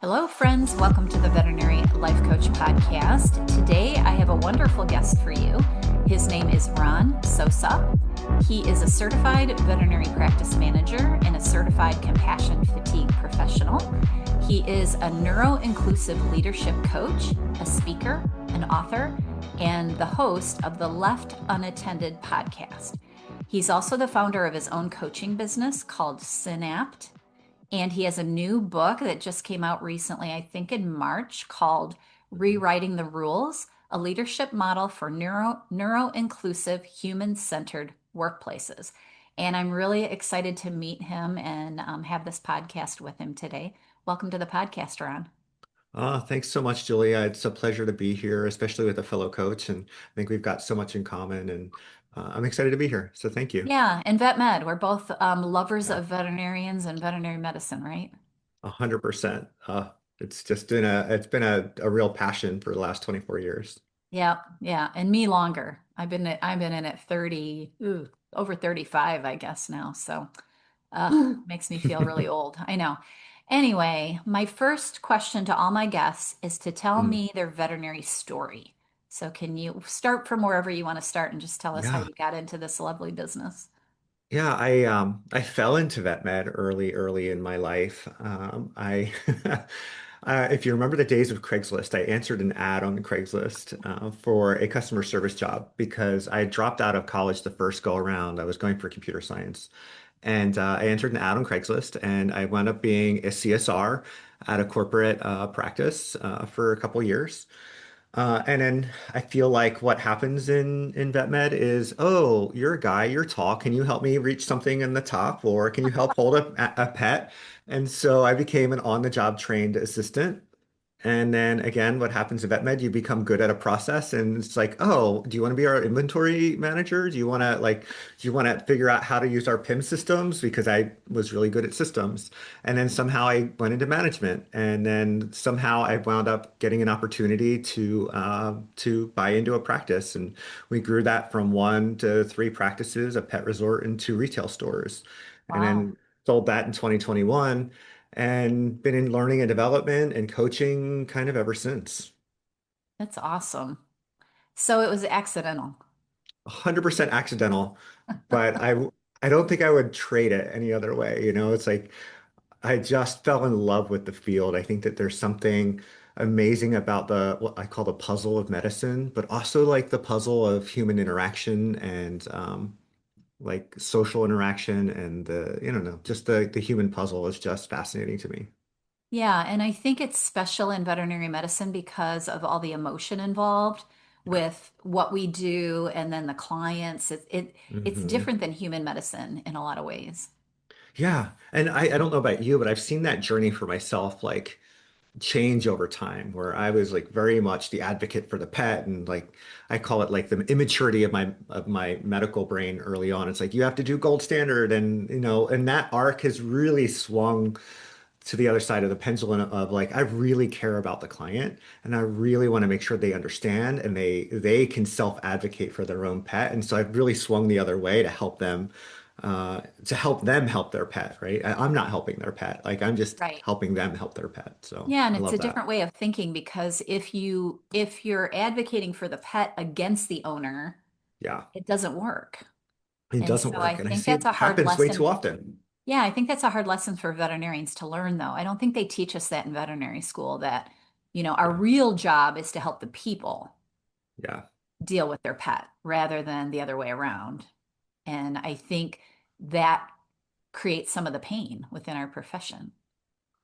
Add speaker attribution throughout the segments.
Speaker 1: Hello, friends. Welcome to the Veterinary Life Coach Podcast. Today, I have a wonderful guest for you. His name is Ron Sosa. He is a certified veterinary practice manager and a certified compassion fatigue professional. He is a neuroinclusive leadership coach, a speaker, an author, and the host of the Left Unattended Podcast. He's also the founder of his own coaching business called Syn-Apt. And he has a new book that just came out recently, I think in March, called Rewriting the Rules, a leadership model for neuro-inclusive, human-centered workplaces. And I'm really excited to meet him and have this podcast with him today. Welcome to the podcast, Ron.
Speaker 2: Thanks so much, Julia. It's a pleasure to be here, especially with a fellow coach. And I think we've got so much in common, and I'm excited to be here. So thank you.
Speaker 1: Yeah, and vet med. We're both lovers
Speaker 2: Yeah,
Speaker 1: of veterinarians and veterinary medicine, right?
Speaker 2: 100%. It's been a real passion for the last 24 years.
Speaker 1: Yeah, yeah, and me longer. I've been in it 30, over 35, I guess now. So, makes me feel really old. I know. Anyway, my first question to all my guests is to tell
Speaker 2: Mm,
Speaker 1: me their veterinary story. So, can you start from wherever you want to start and just tell us how
Speaker 2: yeah.
Speaker 1: you got into this lovely business?
Speaker 2: Yeah, I fell into vet med early in my life. I if you remember the days of Craigslist, I answered an ad on Craigslist for a customer service job because I dropped out of college the first go around. I was going for computer science, and I entered an ad on Craigslist, and I wound up being a CSR at a corporate practice for a couple years. And then I feel like what happens in vet med is, oh, you're a guy, you're tall. Can you help me reach something in the top, or can you help hold a pet? And so I became an on-the-job trained assistant. And then again, what happens in vet med, you become good at a process, and it's like, oh, do you want to be our inventory manager? Do you want to figure out how to use our PIM systems? Because I was really good at systems. And then somehow I went into management, and then somehow I wound up getting an opportunity to buy into a practice, and we grew that from one to three practices, a pet resort, and two retail stores, and
Speaker 1: Wow,
Speaker 2: then sold that in 2021 and been in learning and development and coaching kind of ever since.
Speaker 1: that's awesome. So it was accidental.
Speaker 2: 100% accidental, but I don't think I would trade it any other way. It's like I just fell in love with the field. I think that there's something amazing about the what I call the puzzle of medicine, but also like the puzzle of human interaction and like social interaction and the, I don't know, just the human puzzle is just fascinating to me.
Speaker 1: Yeah, and I think it's special in veterinary medicine because of all the emotion involved
Speaker 2: Yeah.
Speaker 1: with what we do and then the clients. It's
Speaker 2: hmm
Speaker 1: different than human medicine in a lot of ways.
Speaker 2: Yeah. And I don't know about you, but I've seen that journey for myself, like change over time, where I was like very much the advocate for the pet and like I call it like the immaturity of my medical brain early on. It's like you have to do gold standard and and that arc has really swung to the other side of the pendulum of like I really care about the client and I really want to make sure they understand and they can self-advocate for their own pet. And so I've really swung the other way to help them help their pet, right? I'm not helping their pet. Like I'm just
Speaker 1: Right.
Speaker 2: helping them help their pet. So
Speaker 1: Yeah, and
Speaker 2: I
Speaker 1: it's
Speaker 2: love
Speaker 1: a
Speaker 2: that.
Speaker 1: different way of thinking because if you're advocating for the pet against the owner,
Speaker 2: Yeah,
Speaker 1: it doesn't work.
Speaker 2: it
Speaker 1: And
Speaker 2: doesn't
Speaker 1: so I
Speaker 2: work. And I
Speaker 1: think
Speaker 2: see
Speaker 1: that's
Speaker 2: it
Speaker 1: a hard
Speaker 2: happens way too
Speaker 1: lesson.
Speaker 2: often.
Speaker 1: Yeah, I think that's a hard lesson for veterinarians to learn, though. I don't think they teach us that in veterinary school that, our
Speaker 2: Yeah,
Speaker 1: real job is to help the people
Speaker 2: yeah.
Speaker 1: deal with their pet rather than the other way around. And I think that creates some of the pain within our profession.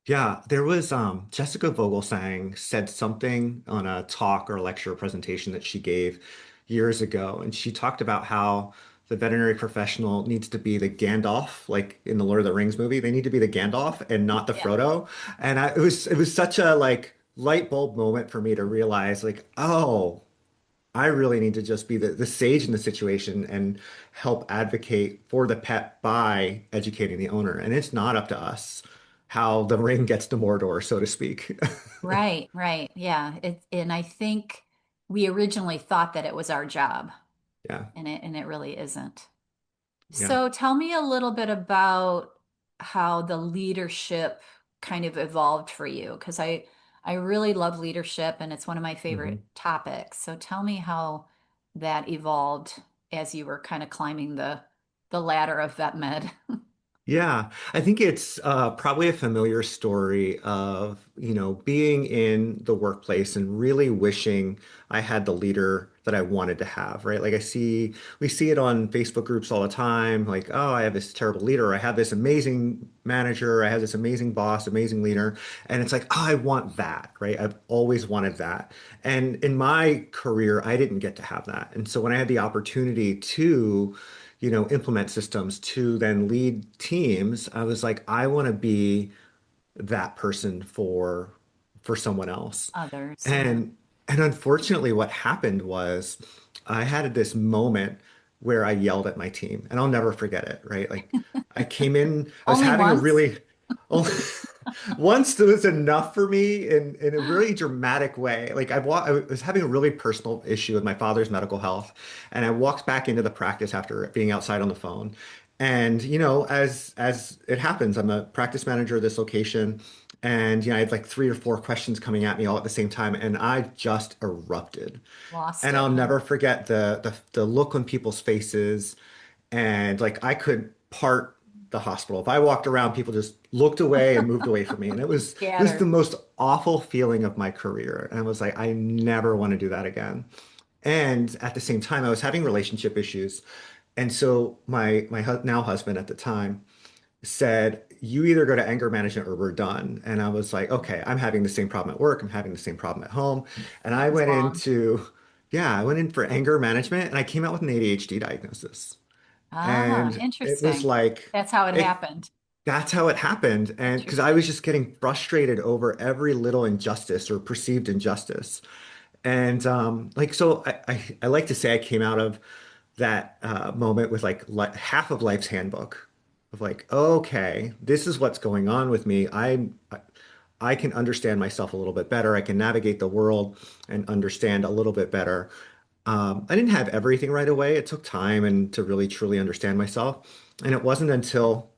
Speaker 2: Yeah, there was Jessica Vogelsang said something on a talk or lecture presentation that she gave years ago, and she talked about how the veterinary professional needs to be the Gandalf, like in the Lord of the Rings movie. They need to be the Gandalf and not the
Speaker 1: Yeah.
Speaker 2: Frodo. And it was such a like light bulb moment for me to realize like, oh, I really need to just be the sage in the situation and help advocate for the pet by educating the owner. And it's not up to us how the ring gets to Mordor, so to speak.
Speaker 1: Right, right. Yeah. And I think we originally thought that it was our job,
Speaker 2: Yeah,
Speaker 1: and it really isn't.
Speaker 2: yeah.
Speaker 1: So tell me a little bit about how the leadership. kind of evolved for you? Because I really love leadership and it's one of my favorite
Speaker 2: Mhm.
Speaker 1: topics. So tell me how that evolved as you were kind of climbing the ladder of vet med.
Speaker 2: Yeah, I think it's probably a familiar story of, being in the workplace and really wishing I had the leader that I wanted to have, right? Like we see it on Facebook groups all the time, like, oh, I have this terrible leader, I have this amazing manager, I have this amazing boss, amazing leader, and it's like, oh, I want that, right? I've always wanted that. And in my career, I didn't get to have that. And so when I had the opportunity to implement systems to then lead teams, I was like, I want to be that person for someone else.
Speaker 1: Others, yeah.
Speaker 2: And unfortunately, what happened was I had this moment where I yelled at my team, and I'll never forget it, right? Like I came in, I was
Speaker 1: Only
Speaker 2: having a
Speaker 1: once?
Speaker 2: really once it was enough for me in a really dramatic way. Like I was having a really personal issue with my father's medical health, and I walked back into the practice after being outside on the phone. And as it happens, I'm a practice manager of this location, and I had like three or four questions coming at me all at the same time, and I just erupted.
Speaker 1: Lost
Speaker 2: And
Speaker 1: it,
Speaker 2: I'll
Speaker 1: huh?
Speaker 2: never forget the look on people's faces, and like I could part the hospital. If I walked around, people just looked away and moved away from me. And it was the
Speaker 1: Scattered.
Speaker 2: most awful feeling of my career. And I was like, I never want to do that again. And at the same time, I was having relationship issues. And so my now husband at the time said, you either go to anger management or we're done. And I was like, okay, I'm having the same problem at work. I'm having the same problem at home. And
Speaker 1: Sounds long.
Speaker 2: I went in for anger management and I came out with an ADHD diagnosis.
Speaker 1: Ah,
Speaker 2: And it was
Speaker 1: interesting.
Speaker 2: like,
Speaker 1: That's how it
Speaker 2: it,
Speaker 1: happened.
Speaker 2: that's how it happened. And because I was
Speaker 1: Interesting.
Speaker 2: just getting frustrated over every little injustice or perceived injustice. And so I like to say I came out of that moment with like half of life's handbook of like, okay, this is what's going on with me. I can understand myself a little bit better. I can navigate the world and understand a little bit better. I didn't have everything right away. It took time and to really truly understand myself. And it wasn't until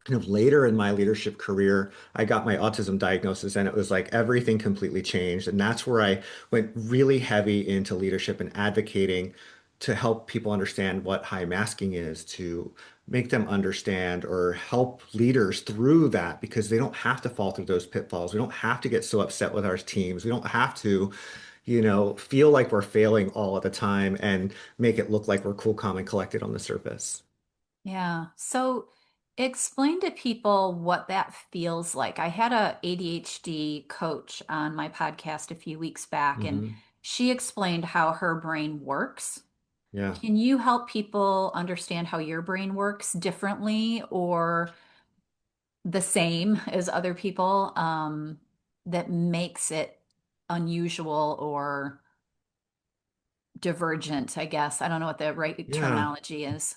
Speaker 2: kind of later in my leadership career, I got my autism diagnosis and it was like everything completely changed. And that's where I went really heavy into leadership and advocating to help people understand what high masking is, to make them understand or help leaders through that because they don't have to fall through those pitfalls. We don't have to get so upset with our teams. We don't have to, feel like we're failing all of the time and make it look like we're cool, calm, and collected on the surface.
Speaker 1: Yeah. So explain to people what that feels like. I had a ADHD coach on my podcast a few weeks back, and
Speaker 2: Hmm.
Speaker 1: she explained how her brain works.
Speaker 2: Yeah.
Speaker 1: Can you help people understand how your brain works differently or the same as other people, that makes it unusual or divergent, I guess. I don't know what the right
Speaker 2: Yeah.
Speaker 1: terminology is.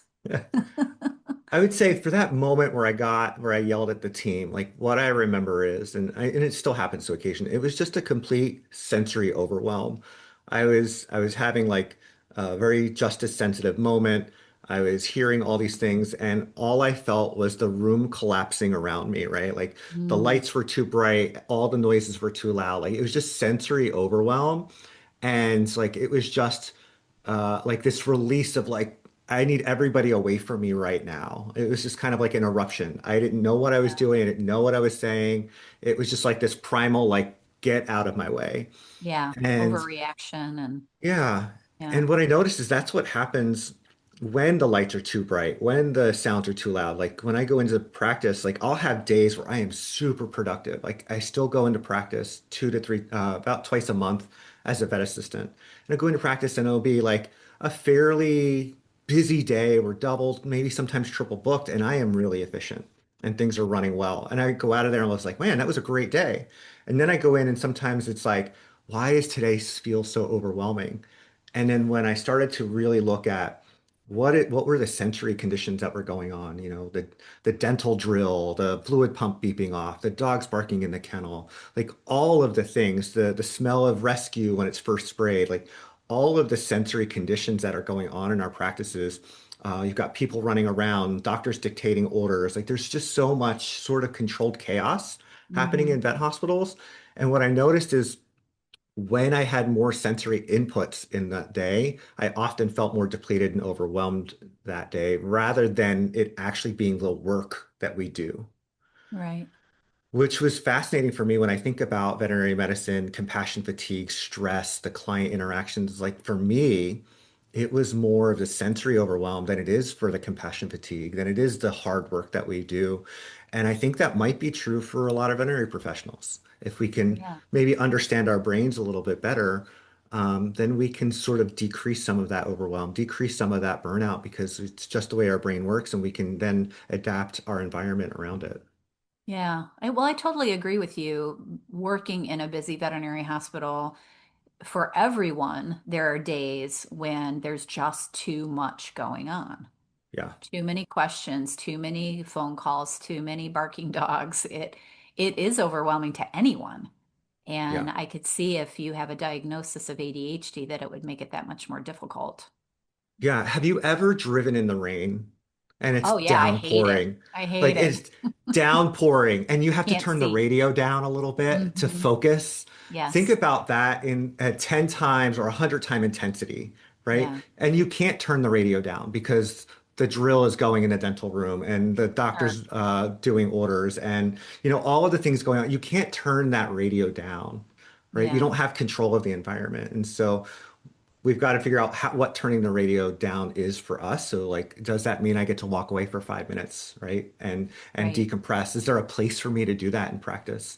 Speaker 2: I would say for that moment where I yelled at the team, like what I remember is, and it still happens to occasion, it was just a complete sensory overwhelm. I was having like a very justice sensitive moment. I was hearing all these things, and all I felt was the room collapsing around me, right? Like the
Speaker 1: Mm,
Speaker 2: lights were too bright, all the noises were too loud. Like it was just sensory overwhelm. And like it was just like this release of like I need everybody away from me right now. It was just kind of like an eruption. I didn't know what I was
Speaker 1: yeah.
Speaker 2: doing. I didn't know what I was saying. It was just like this primal like get out of my way.
Speaker 1: Yeah.
Speaker 2: And
Speaker 1: Overreaction and
Speaker 2: yeah.
Speaker 1: yeah.
Speaker 2: And what I noticed is that's what happens when the lights are too bright, when the sounds are too loud. Like when I go into practice, like I'll have days where I am super productive. Like I still go into practice two to three, about twice a month as a vet assistant. And I go into practice and it'll be like a fairly busy day. We're double, maybe sometimes triple booked, and I am really efficient and things are running well. And I go out of there and I was like, man, that was a great day. And then I go in and sometimes it's like, why does today feel so overwhelming? And then when I started to really look at what were the sensory conditions that were going on, the dental drill, the fluid pump beeping off, the dogs barking in the kennel, like all of the things, the smell of rescue when it's first sprayed, like all of the sensory conditions that are going on in our practices. You've got people running around, doctors dictating orders. Like there's just so much sort of controlled chaos happening
Speaker 1: Hmm.
Speaker 2: in vet hospitals. And what I noticed is when I had more sensory inputs in that day, I often felt more depleted and overwhelmed that day rather than it actually being the work that we do.
Speaker 1: Right.
Speaker 2: Which was fascinating for me when I think about veterinary medicine, compassion fatigue, stress, the client interactions. Like for me, it was more of the sensory overwhelm than it is for the compassion fatigue, than it is the hard work that we do. And I think that might be true for a lot of veterinary professionals. If we can
Speaker 1: Yeah.
Speaker 2: maybe understand our brains a little bit better, then we can sort of decrease some of that overwhelm, decrease some of that burnout because it's just the way our brain works, and we can then adapt our environment around it.
Speaker 1: Yeah. Well, I totally agree with you. Working in a busy veterinary hospital, for everyone, there are days when there's just too much going on.
Speaker 2: Yeah.
Speaker 1: Too many questions, too many phone calls, too many barking dogs. It is overwhelming to anyone. And
Speaker 2: Yeah.
Speaker 1: I could see if you have a diagnosis of ADHD that it would make it that much more difficult.
Speaker 2: Yeah. Have you ever driven in the rain and it's
Speaker 1: Oh yeah, I hate it.
Speaker 2: downpouring?
Speaker 1: I
Speaker 2: Like
Speaker 1: hate it.
Speaker 2: it's downpouring and you have to
Speaker 1: Can't
Speaker 2: turn the
Speaker 1: see.
Speaker 2: radio down a little bit to
Speaker 1: Hmm.
Speaker 2: focus. Think
Speaker 1: Yes.
Speaker 2: about that in at 10 times or 100 time intensity, right?
Speaker 1: Yeah.
Speaker 2: And you can't turn the radio down because the drill is going in the dental room and the
Speaker 1: Sure.
Speaker 2: doctor's doing orders and all of the things going on. You can't turn that radio down, right? You
Speaker 1: Yeah.
Speaker 2: don't have control of the environment. And so we've got to figure out what turning the radio down is for us. So like, does that mean I get to walk away for 5 minutes, right? And
Speaker 1: Right.
Speaker 2: decompress? Is there a place for me to do that in practice?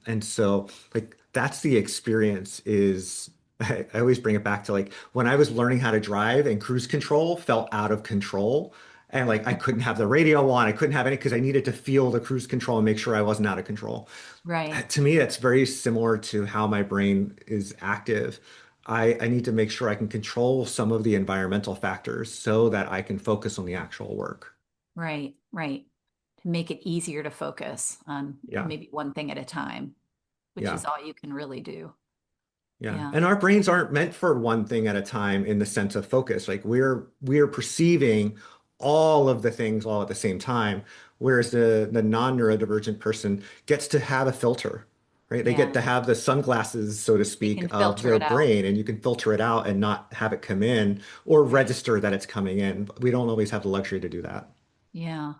Speaker 2: And so like that's the experience is I always bring it back to like when I was learning how to drive and cruise control felt out of control. And like I couldn't have the radio on, I couldn't have any because I needed to feel the cruise control and make sure I wasn't out of control.
Speaker 1: Right.
Speaker 2: To me, that's very similar to how my brain is active. I need to make sure I can control some of the environmental factors so that I can focus on the actual work.
Speaker 1: Right. Right. To make it easier to focus on
Speaker 2: Yeah,
Speaker 1: maybe one thing at a time, which
Speaker 2: yeah,
Speaker 1: is all you can really do.
Speaker 2: yeah.
Speaker 1: Yeah.
Speaker 2: And our brains aren't meant for one thing at a time in the sense of focus. Like we're perceiving all of the things all at the same time, whereas the non-neurodivergent person gets to have a filter, right? They get
Speaker 1: Yeah.
Speaker 2: to have the sunglasses, so to
Speaker 1: They
Speaker 2: speak,
Speaker 1: can
Speaker 2: of
Speaker 1: filter
Speaker 2: their
Speaker 1: it out.
Speaker 2: brain, and you can filter it out and not have it come in or
Speaker 1: Right.
Speaker 2: register that it's coming in. We don't always have the luxury to do that.
Speaker 1: Yeah.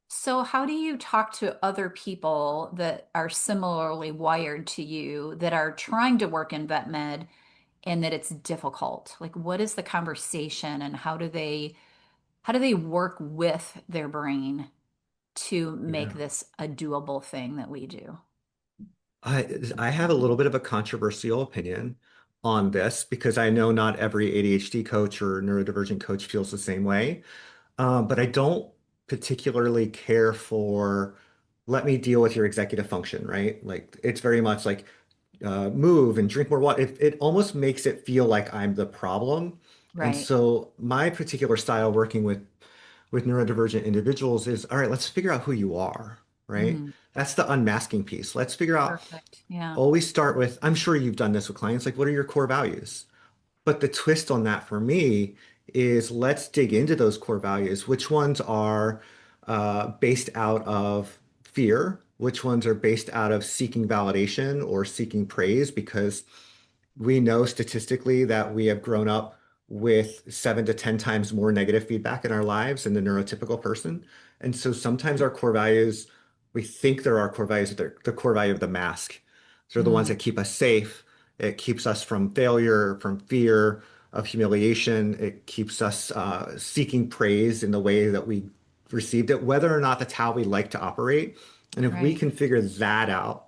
Speaker 1: So, how do you talk to other people that are similarly wired to you that are trying to work in vet med and that it's difficult? Like, what is the conversation and how do they work with their brain to make
Speaker 2: Yeah.
Speaker 1: this a doable thing that we do?
Speaker 2: I have a little bit of a controversial opinion on this because I know not every ADHD coach or neurodivergent coach feels the same way. But I don't particularly care for let me deal with your executive function, right? Like it's very much like move and drink more water. It almost makes it feel like I'm the problem. And
Speaker 1: Right.
Speaker 2: so my particular style working with neurodivergent individuals is, all right, let's figure out who you are, right?
Speaker 1: Hmm.
Speaker 2: That's the unmasking piece. Let's figure out,
Speaker 1: Perfect. Yeah.
Speaker 2: always start with, I'm sure you've done this with clients, like what are your core values? But the twist on that for me is let's dig into those core values. Which ones are based out of fear? Which ones are based out of seeking validation or seeking praise? Because we know statistically that we have grown up with 7 to 10 times more negative feedback in our lives than the neurotypical person. And so sometimes our core values, we think they're our core values, but they're the core value of the mask. They're the ones
Speaker 1: Mm.
Speaker 2: that keep us safe. It keeps us from failure, from fear, of humiliation. It keeps us seeking praise in the way that we received it, whether or not that's how we like to operate. And if we
Speaker 1: Right.
Speaker 2: can figure that out,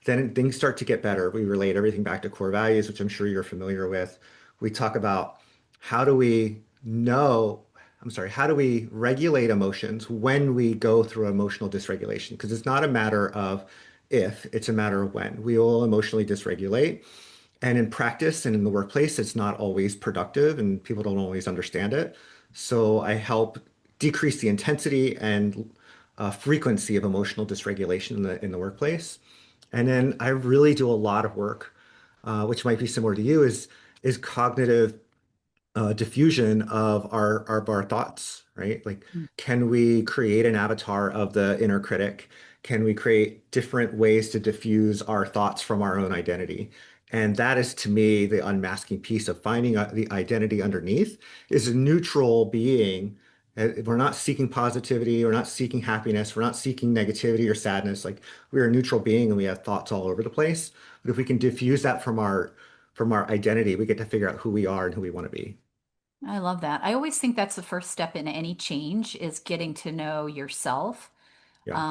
Speaker 2: then things start to get better. We relate everything back to core values, which I'm sure you're familiar with. We talk about how do we know, I'm sorry, how do we regulate emotions when we go through emotional dysregulation? Because it's not a matter of if, it's a matter of when. We will emotionally dysregulate. And in practice and in the workplace, it's not always productive and people don't always understand it. So I help decrease the intensity and frequency of emotional dysregulation in the workplace. And then I really do a lot of work, which might be similar to you, is cognitive diffusion of our thoughts, right? Like,
Speaker 1: Mm.
Speaker 2: can we create an avatar of the inner critic? can we create different ways to diffuse our thoughts from our own identity? And that is to me the unmasking piece of finding the identity underneath is a neutral being. We're not seeking positivity, we're not seeking happiness, we're not seeking negativity or sadness. Like we're a neutral being and we have thoughts all over the place. But if we can diffuse that from our identity, we get to figure out who we are and who we want to be.
Speaker 1: I love that. I always think that's the first step in any change is getting to know yourself,
Speaker 2: Yeah.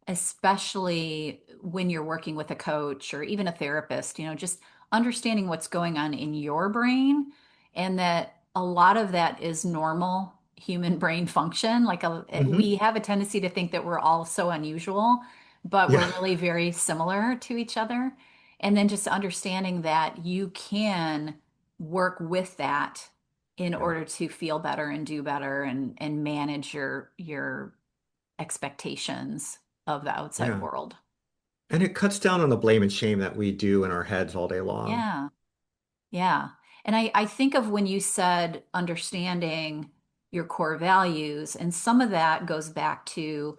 Speaker 1: especially when you're working with a coach or even a therapist, just understanding what's going on in your brain and that a lot of that is normal human brain function.
Speaker 2: Hmm.
Speaker 1: We have a tendency to think that we're all so unusual, but we're
Speaker 2: Yeah.
Speaker 1: really very similar to each other. And then just understanding that you can work with that in
Speaker 2: Yeah.
Speaker 1: order to feel better and do better and manage your expectations of the outside
Speaker 2: Yeah.
Speaker 1: world.
Speaker 2: And it cuts down on the blame and shame that we do in our heads all day long.
Speaker 1: Yeah. Yeah. And I think of when you said understanding your core values, and some of that goes back to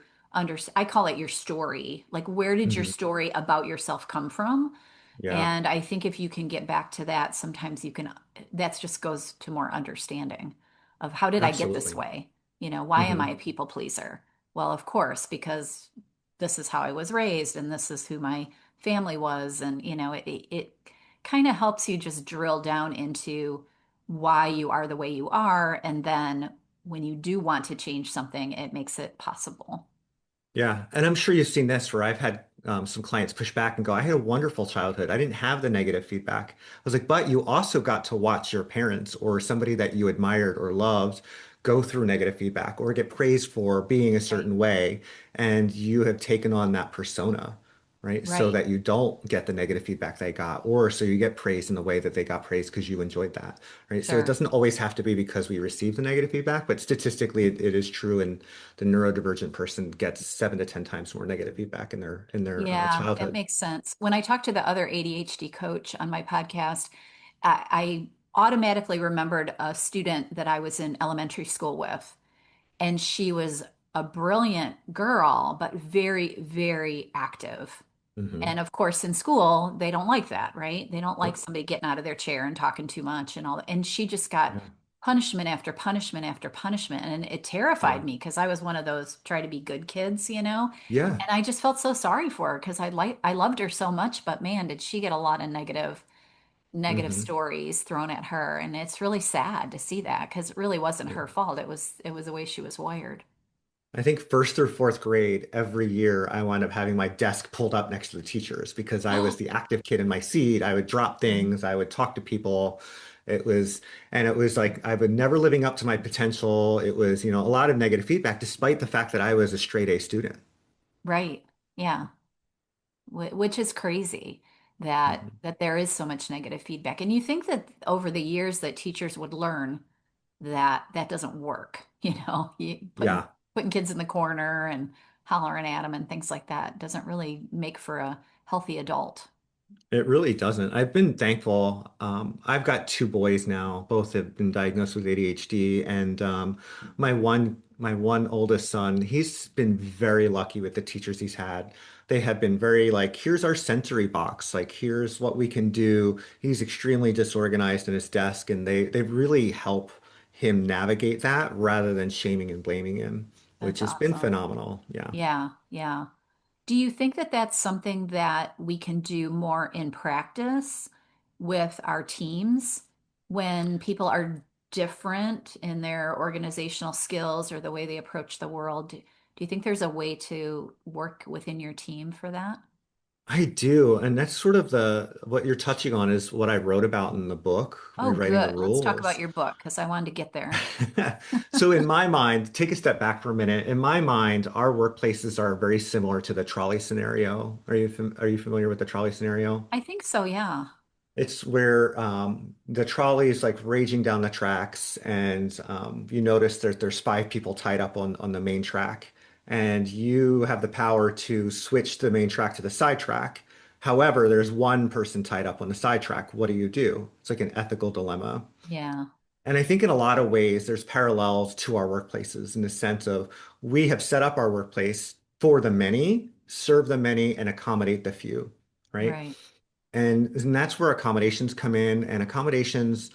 Speaker 1: I call it your story. Like, where did your
Speaker 2: Hmm.
Speaker 1: story about yourself come from?
Speaker 2: Yeah,
Speaker 1: And I think if you can get back to that, sometimes you can, that just goes to more understanding of how did I get this
Speaker 2: absolutely.
Speaker 1: way? Why am I
Speaker 2: Hmm.
Speaker 1: a people pleaser? Well, of course, because this is how I was raised and this is who my family was. And, it kind of helps you just drill down into why you are the way you are. And then when you do want to change something, it makes it possible.
Speaker 2: Yeah, and I'm sure you've seen this where I've had some clients push back and go, I had a wonderful childhood. I didn't have the negative feedback. I was like, but you also got to watch your parents or somebody that you admired or loved go through negative feedback or get praised for being a
Speaker 1: Right.
Speaker 2: certain way. And you have taken on that persona, right? So
Speaker 1: Right.
Speaker 2: that you don't get the negative feedback they got, or so you get praised in the way that they got praised because you enjoyed that, right? So it
Speaker 1: Sure.
Speaker 2: doesn't always have to be because we received the negative feedback, but statistically it is true. And the neurodivergent person gets 7 to 10 times more negative feedback in their
Speaker 1: Yeah, it
Speaker 2: childhood.
Speaker 1: makes sense. When I talked to the other ADHD coach on my podcast, I automatically remembered a student that I was in elementary school with, and she was a brilliant girl, but very, very active.
Speaker 2: Hmm.
Speaker 1: And of course, in school, they don't like that, right? They don't like
Speaker 2: Nope.
Speaker 1: somebody getting out of their chair and talking too much and all that. And she just got
Speaker 2: Yeah.
Speaker 1: punishment after punishment after punishment. And it
Speaker 2: Yeah.
Speaker 1: terrified me because I was one of those try to be good kids.
Speaker 2: Yeah.
Speaker 1: And I just felt so sorry for her because I loved her so much, but man, did she get a lot of negative
Speaker 2: Hmm.
Speaker 1: stories thrown at her. And it's really sad to see that because it really wasn't
Speaker 2: Yeah.
Speaker 1: her fault. It was the way she was wired.
Speaker 2: I think first through fourth grade, every year I wound up having my desk pulled up next to the teachers because I was the active kid in my seat. I would drop things, I would talk to people. It was, and it was like I was never living up to my potential. It was, a lot of negative feedback, despite the fact that I was a straight A student.
Speaker 1: Right. Yeah. Which is crazy that
Speaker 2: Mhm.
Speaker 1: that there is so much negative feedback. And you think that over the years that teachers would learn that that doesn't work, you putting
Speaker 2: Yeah.
Speaker 1: putting kids in the corner and hollering at them and things like that doesn't really make for a healthy adult.
Speaker 2: It really doesn't. I've been thankful. I've got two boys now. Both have been diagnosed with ADHD, and my one oldest son, he's been very lucky with the teachers he's had. They have been very like, here's our sensory box. Like, here's what we can do. He's extremely disorganized in his desk, and they really help him navigate that rather than shaming and blaming him, which
Speaker 1: That's
Speaker 2: has been
Speaker 1: awesome.
Speaker 2: phenomenal. Yeah.
Speaker 1: Yeah, yeah. Do you think that that's something that we can do more in practice with our teams when people are different in their organizational skills or the way they approach the world? Do you think there's a way to work within your team for that?
Speaker 2: I do, and that's sort of the what you're touching on is what I wrote about in the book,
Speaker 1: Oh,
Speaker 2: Rewriting the
Speaker 1: good. Let's talk about
Speaker 2: Rules.
Speaker 1: your book because I wanted to get there.
Speaker 2: So in my mind, take a step back for a minute. In my mind, our workplaces are very similar to the trolley scenario. Are you familiar with the trolley scenario?
Speaker 1: I think so, yeah.
Speaker 2: It's where the trolley is like raging down the tracks, and you notice there's 5 people tied up on the main track, and you have the power to switch the main track to the side track. However, there's one person tied up on the side track. What do you do? It's like an ethical dilemma.
Speaker 1: Yeah.
Speaker 2: And I think in a lot of ways, there's parallels to our workplaces in the sense of we have set up our workplace for the many, serve the many, and accommodate the few, right?
Speaker 1: Right.
Speaker 2: And that's where accommodations come in. And accommodations,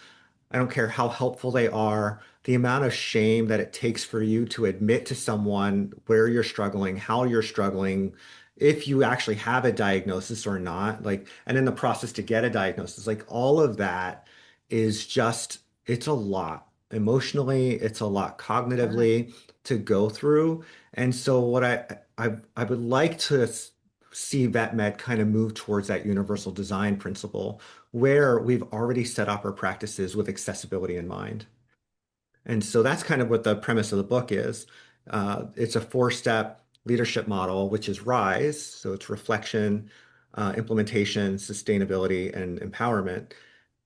Speaker 2: I don't care how helpful they are, the amount of shame that it takes for you to admit to someone where you're struggling, how you're struggling, if you actually have a diagnosis or not, like, and in the process to get a diagnosis, like all of that is just, it's a lot. Emotionally, it's a lot
Speaker 1: Sure.
Speaker 2: cognitively to go through. And so what I would like to see vet med kind of move towards that universal design principle where we've already set up our practices with accessibility in mind. And so that's kind of what the premise of the book is. It's a four-step leadership model, which is RISE. So it's reflection, implementation, sustainability, and empowerment.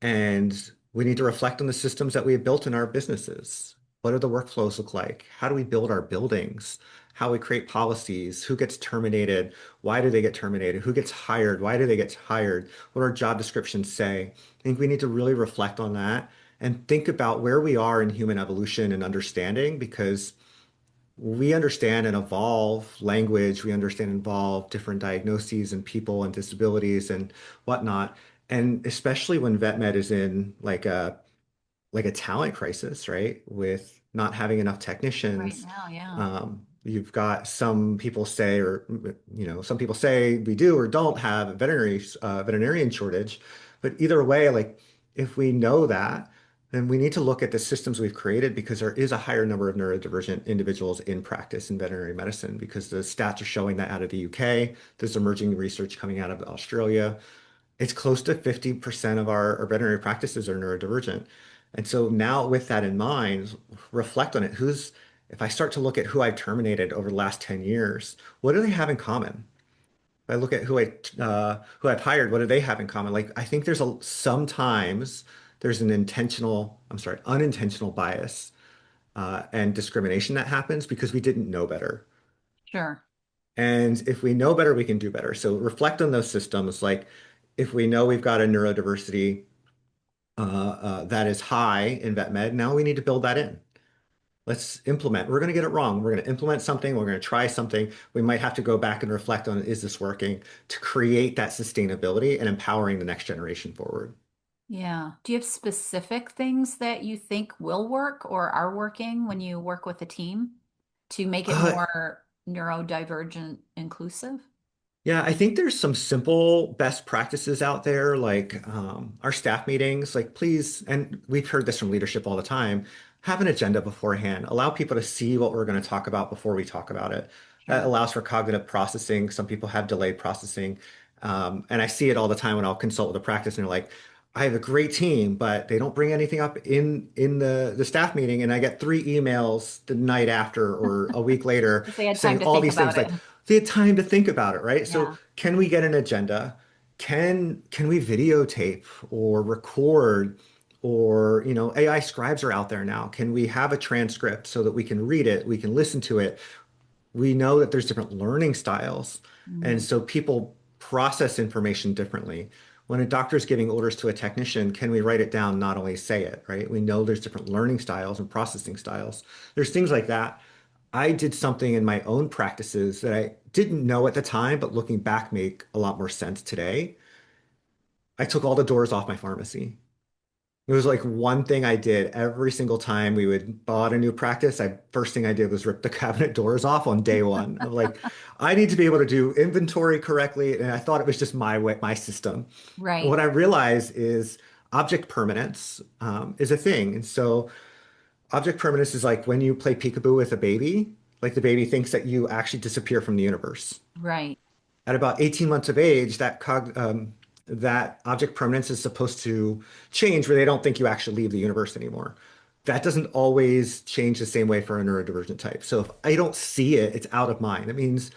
Speaker 2: And we need to reflect on the systems that we have built in our businesses. What do the workflows look like? How do we build our buildings? How we create policies? Who gets terminated? Why do they get terminated? Who gets hired? Why do they get hired? What do our job descriptions say? I think we need to really reflect on that and think about where we are in human evolution and understanding because we understand and evolve language, we understand and evolve different diagnoses and people and disabilities and whatnot. And especially when vet med is in like a talent crisis, right? With not having enough
Speaker 1: Right
Speaker 2: technicians.
Speaker 1: now, yeah.
Speaker 2: You've got some people say, or some people say we do or don't have a veterinarian shortage. But either way, like if we know that, then we need to look at the systems we've created because there is a higher number of neurodivergent individuals in practice in veterinary medicine because the stats are showing that out of the UK. There's emerging research coming out of Australia. It's close to 50% of our veterinary practices are neurodivergent. And so now with that in mind, reflect on it. If I start to look at who I've terminated over the last 10 years, what do they have in common? If I look at who I've hired, what do they have in common? Like I think sometimes there's unintentional bias and discrimination that happens because we didn't know better.
Speaker 1: Sure.
Speaker 2: And if we know better, we can do better. So reflect on those systems. Like if we know we've got a neurodiversity that is high in vet med, now we need to build that in. Let's implement. We're going to get it wrong. We're going to implement something. We're going to try something. We might have to go back and reflect on, is this working to create that sustainability and empowering the next generation forward?
Speaker 1: Yeah. Do you have specific things that you think will work or are working when you work with a team to make it
Speaker 2: Uh,
Speaker 1: more neurodivergent inclusive?
Speaker 2: Yeah, I think there's some simple best practices out there, like our staff meetings. Like, please, and we've heard this from leadership all the time, have an agenda beforehand. Allow people to see what we're going to talk about before we talk about it. That
Speaker 1: Sure.
Speaker 2: allows for cognitive processing. Some people have delayed processing. And I see it all the time when I'll consult with a practice and they're like, I have a great team, but they don't bring anything up in the staff meeting. And I get three emails the night after or a week later
Speaker 1: If they had time
Speaker 2: saying
Speaker 1: to
Speaker 2: all
Speaker 1: think
Speaker 2: these
Speaker 1: about
Speaker 2: things
Speaker 1: it.
Speaker 2: like, they had time to think about it, right? So
Speaker 1: Yeah.
Speaker 2: can we get an agenda? Can we videotape or record or AI scribes are out there now. Can we have a transcript so that we can read it, we can listen to it? We know that there's different learning styles, and
Speaker 1: Mm.
Speaker 2: so people process information differently. When a doctor's giving orders to a technician, can we write it down, not only say it, right? We know there's different learning styles and processing styles. There's things like that. I did something in my own practices that I didn't know at the time, but looking back make a lot more sense today. I took all the doors off my pharmacy. It was like one thing I did every single time we would bought a new practice. First thing I did was rip the cabinet doors off on day one. I'm like, I need to be able to do inventory correctly, and I thought it was just my way, my system. And
Speaker 1: Right.
Speaker 2: what I realized is object permanence is a thing, and so object permanence is like when you play peekaboo with a baby, like the baby thinks that you actually disappear from the universe.
Speaker 1: Right.
Speaker 2: At about 18 months of age, that object permanence is supposed to change where they don't think you actually leave the universe anymore. That doesn't always change the same way for a neurodivergent type. So if I don't see it, it's out of mind. It means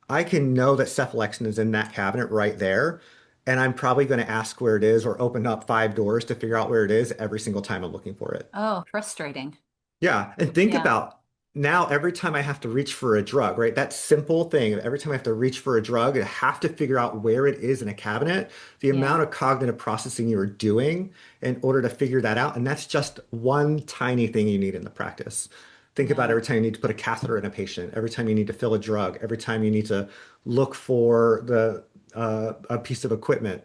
Speaker 2: I can know that cephalexin is in that cabinet right there, and I'm probably going to ask where it is or open up five doors to figure out where it is every single time I'm looking for it.
Speaker 1: Oh, frustrating.
Speaker 2: Yeah, and think
Speaker 1: Yeah.
Speaker 2: about now every time I have to reach for a drug, right? That simple thing, every time I have to reach for a drug, I have to figure out where it is in a cabinet, the
Speaker 1: Yeah.
Speaker 2: amount of cognitive processing you are doing in order to figure that out. And that's just one tiny thing you need in the practice. Think about
Speaker 1: Yeah.
Speaker 2: every time you need to put a catheter in a patient, every time you need to fill a drug, every time you need to look for a piece of equipment.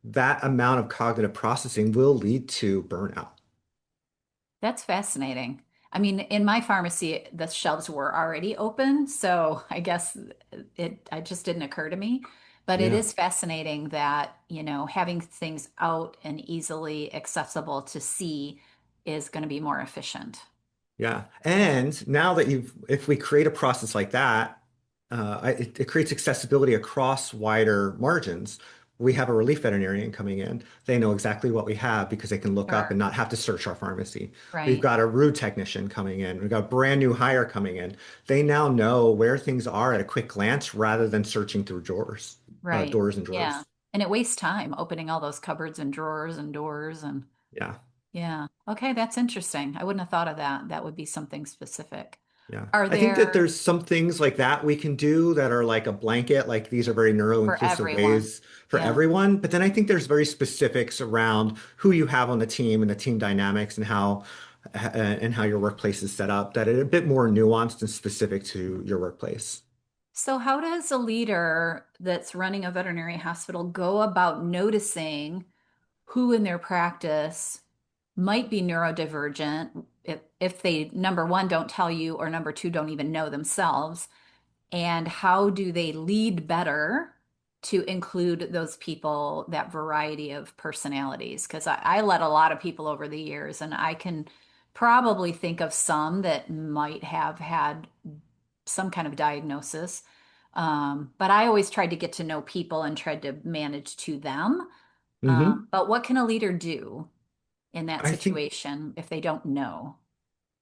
Speaker 2: That amount of cognitive processing will lead to burnout.
Speaker 1: That's fascinating. I mean, in my pharmacy, the shelves were already open, so I guess it just didn't occur to me. But it
Speaker 2: Yeah.
Speaker 1: is fascinating that, having things out and easily accessible to see is going to be more efficient.
Speaker 2: Yeah. And now that if we create a process like that, it creates accessibility across wider margins. We have a relief veterinarian coming in. They know exactly what we have because they can look up and
Speaker 1: Sure.
Speaker 2: not have to search our pharmacy. We've
Speaker 1: Right.
Speaker 2: got a rude technician coming in. We've got a brand new hire coming in. They now know where things are at a quick glance rather than searching through
Speaker 1: Right.
Speaker 2: doors and
Speaker 1: Yeah.
Speaker 2: drawers.
Speaker 1: And it wastes time opening all those cupboards and drawers and doors and
Speaker 2: Yeah.
Speaker 1: yeah. Okay, that's interesting. I wouldn't have thought of that. That would be something specific.
Speaker 2: Yeah.
Speaker 1: Are
Speaker 2: I think that
Speaker 1: there
Speaker 2: there's some things like that we can do that are like a blanket, like these are very
Speaker 1: for
Speaker 2: neuro-inclusive
Speaker 1: everyone?
Speaker 2: ways for
Speaker 1: Yeah.
Speaker 2: everyone. But then I think there's very specifics around who you have on the team and the team dynamics and how your workplace is set up that are a bit more nuanced and specific to your workplace.
Speaker 1: So, how does a leader that's running a veterinary hospital go about noticing who in their practice might be neurodivergent if they, number one, don't tell you, or number two, don't even know themselves? And how do they lead better to include those people, that variety of personalities? Because I led a lot of people over the years, and I can probably think of some that might have had some kind of diagnosis. But I always tried to get to know people and tried to manage to them.
Speaker 2: Hmm.
Speaker 1: But what can a leader do in that
Speaker 2: I think
Speaker 1: situation if they don't know?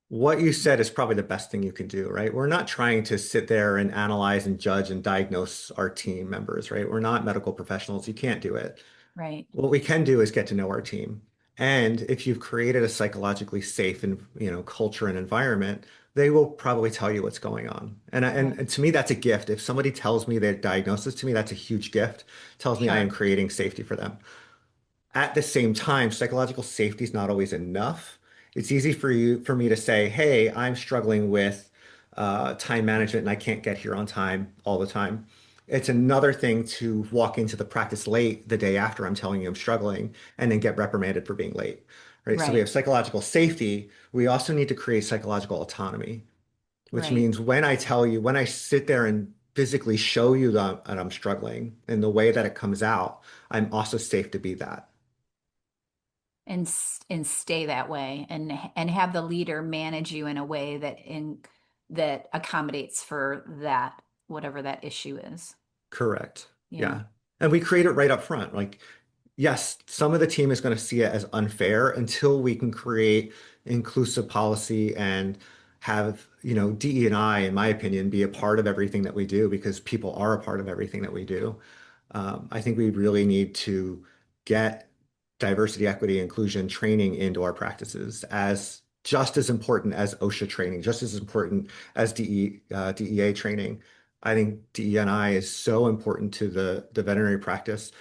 Speaker 2: what you said is probably the best thing you can do, right? We're not trying to sit there and analyze and judge and diagnose our team members, right? We're not medical professionals. You can't do it.
Speaker 1: Right,
Speaker 2: What we can do is get to know our team. And if you've created a psychologically safe and culture and environment, they will probably tell you what's going on.
Speaker 1: right.
Speaker 2: And to me, that's a gift. If somebody tells me their diagnosis to me, that's a huge gift. Tells me I am
Speaker 1: Sure.
Speaker 2: creating safety for them. At the same time, psychological safety is not always enough. It's easy for me to say, "Hey, I'm struggling with time management and I can't get here on time all the time." It's another thing to walk into the practice late the day after I'm telling you I'm struggling and then get reprimanded for being late, right? So we
Speaker 1: Right,
Speaker 2: have psychological safety. We also need to create psychological autonomy, which
Speaker 1: right.
Speaker 2: means when I sit there and physically show you that I'm struggling in the way that it comes out, I'm also safe to be that.
Speaker 1: And stay that way and have the leader manage you in a way that accommodates for that whatever that issue is.
Speaker 2: Correct.
Speaker 1: Yeah,
Speaker 2: Yeah. And we create it right up front. Like, yes, some of the team is going to see it as unfair until we can create inclusive policy and have, DE&I, in my opinion, be a part of everything that we do because people are a part of everything that we do. I think we really need to get diversity, equity, inclusion training into our practices as just as important as OSHA training, just as important as DEA training. I think DE&I is so important to the veterinary practice.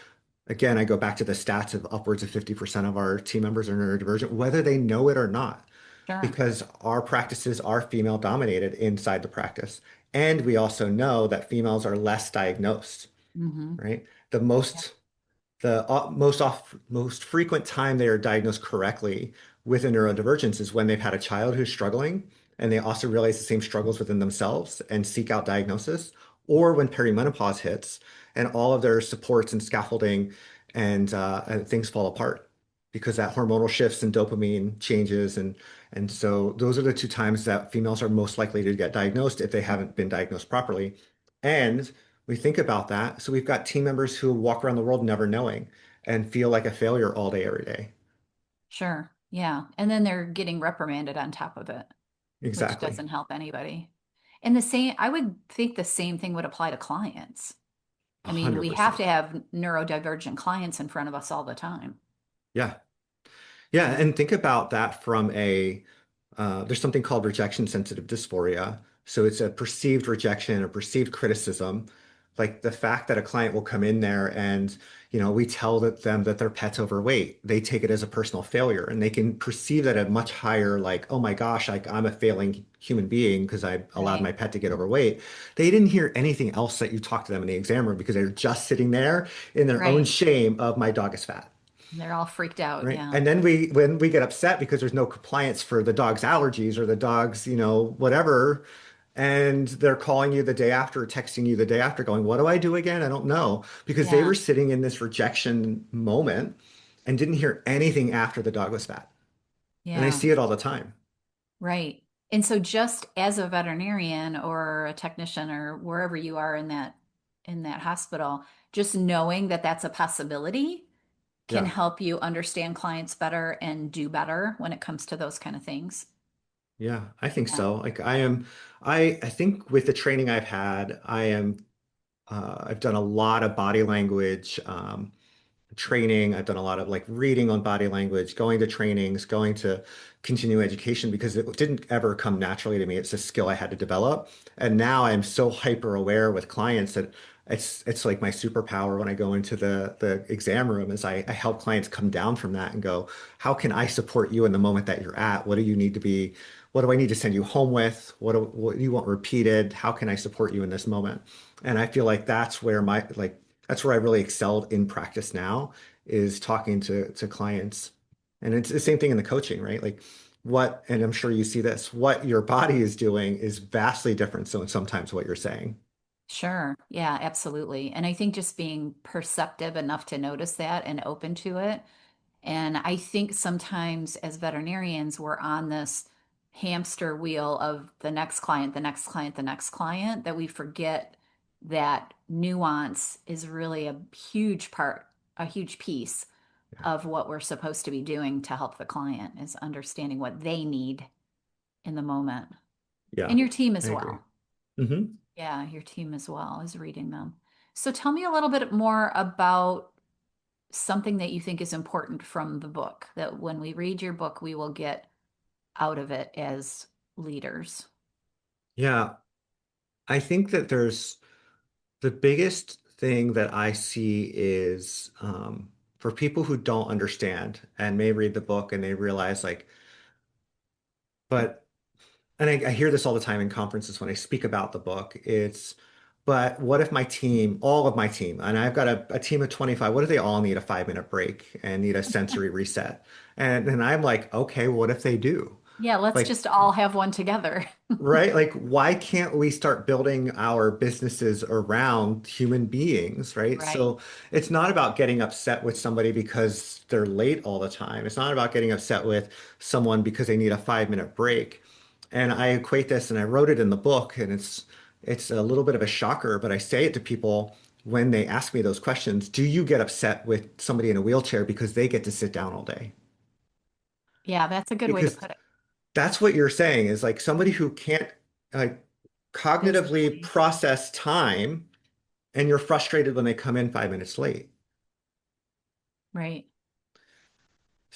Speaker 2: Again, I go back to the stats of upwards of 50% of our team members are neurodivergent, whether they know it or not,
Speaker 1: sure.
Speaker 2: because our practices are female dominated inside the practice. And we also know that females are less diagnosed,
Speaker 1: Hmm.
Speaker 2: right? The most most frequent time they are diagnosed correctly with a neurodivergence is when they've had a child who's struggling and they also realize the same struggles within themselves and seek out diagnosis, or when perimenopause hits and all of their supports and scaffolding and things fall apart because that hormonal shifts and dopamine changes and so those are the two times that females are most likely to get diagnosed if they haven't been diagnosed properly. And we think about that. So we've got team members who walk around the world never knowing and feel like a failure all day, every day.
Speaker 1: Sure. Yeah. And then they're getting reprimanded on top of it, which
Speaker 2: Exactly.
Speaker 1: doesn't help anybody. And I would think the same thing would apply to clients. I mean, we have
Speaker 2: 100%.
Speaker 1: to have neurodivergent clients in front of us all the time.
Speaker 2: Yeah. Yeah.
Speaker 1: Yeah.
Speaker 2: And think about that from there's something called rejection sensitive dysphoria. So it's a perceived rejection or perceived criticism. like the fact that a client will come in there and, we tell them that their pet's overweight, they take it as a personal failure and they can perceive that at a much higher, like, oh my gosh, like I'm a failing human being because I allowed
Speaker 1: Right.
Speaker 2: my pet to get overweight. They didn't hear anything else that you talked to them in the exam room because they're just sitting there in their own
Speaker 1: Right.
Speaker 2: shame of my dog is fat.
Speaker 1: And they're all freaked out.
Speaker 2: Right.
Speaker 1: Yeah.
Speaker 2: And then when we get upset because there's no compliance for the dog's allergies or the dog's, whatever, and they're calling you the day after, or texting you the day after, going, what do I do again? I don't know. Because they
Speaker 1: Yeah.
Speaker 2: were sitting in this rejection moment and didn't hear anything after the dog was fat. And I
Speaker 1: Yeah.
Speaker 2: see it all the time.
Speaker 1: Right. And so just as a veterinarian or a technician or wherever you are in that hospital, just knowing that that's a possibility can
Speaker 2: Yeah.
Speaker 1: help you understand clients better and do better when it comes to those kind of things.
Speaker 2: Yeah, I think
Speaker 1: Yeah.
Speaker 2: so. Like I think with the training I've had, I've done a lot of body language, training. I've done a lot of like reading on body language, going to trainings, going to continuing education because it didn't ever come naturally to me. It's a skill I had to develop. And now I'm so hyper aware with clients that it's like my superpower when I go into the exam room is I help clients come down from that and go, how can I support you in the moment that you're at? What do you need to be? What do I need to send you home with? What do you want repeated? How can I support you in this moment? And I feel like that's where I really excelled in practice now is talking to clients. And it's the same thing in the coaching, right? Like and I'm sure you see this, what your body is doing is vastly different. So sometimes what you're saying.
Speaker 1: Sure. Yeah, absolutely. And I think just being perceptive enough to notice that and open to it. And I think sometimes as veterinarians, we're on this hamster wheel of the next client, the next client, the next client, that we forget that nuance is really a huge part, a huge piece
Speaker 2: Yeah.
Speaker 1: of what we're supposed to be doing to help the client is understanding what they need in the moment.
Speaker 2: Yeah,
Speaker 1: And your team
Speaker 2: I
Speaker 1: as
Speaker 2: agree.
Speaker 1: well.
Speaker 2: Hmm.
Speaker 1: Yeah, your team as well is reading them. So tell me a little bit more about something that you think is important from the book, that when we read your book, we will get out of it as leaders.
Speaker 2: Yeah, I think that there's the biggest thing that I see is for people who don't understand and may read the book and they realize like, but and I hear this all the time in conferences when I speak about the book. But what if all of my team, and I've got a team of 25, what if they all need a 5-minute break and need a sensory reset? And I'm like, okay, what if they do?
Speaker 1: Yeah, let's
Speaker 2: Like,
Speaker 1: just all have one together.
Speaker 2: right? Like, why can't we start building our businesses around human beings, right?
Speaker 1: Right.
Speaker 2: So it's not about getting upset with somebody because they're late all the time. It's not about getting upset with someone because they need a 5-minute break. And I equate this, and I wrote it in the book, and it's a little bit of a shocker, but I say it to people when they ask me those questions. Do you get upset with somebody in a wheelchair because they get to sit down all day?
Speaker 1: Yeah, that's a good way to
Speaker 2: Because
Speaker 1: put it.
Speaker 2: that's what you're saying is like somebody who can't like cognitively
Speaker 1: Physically.
Speaker 2: process time and you're frustrated when they come in 5 minutes late.
Speaker 1: Right.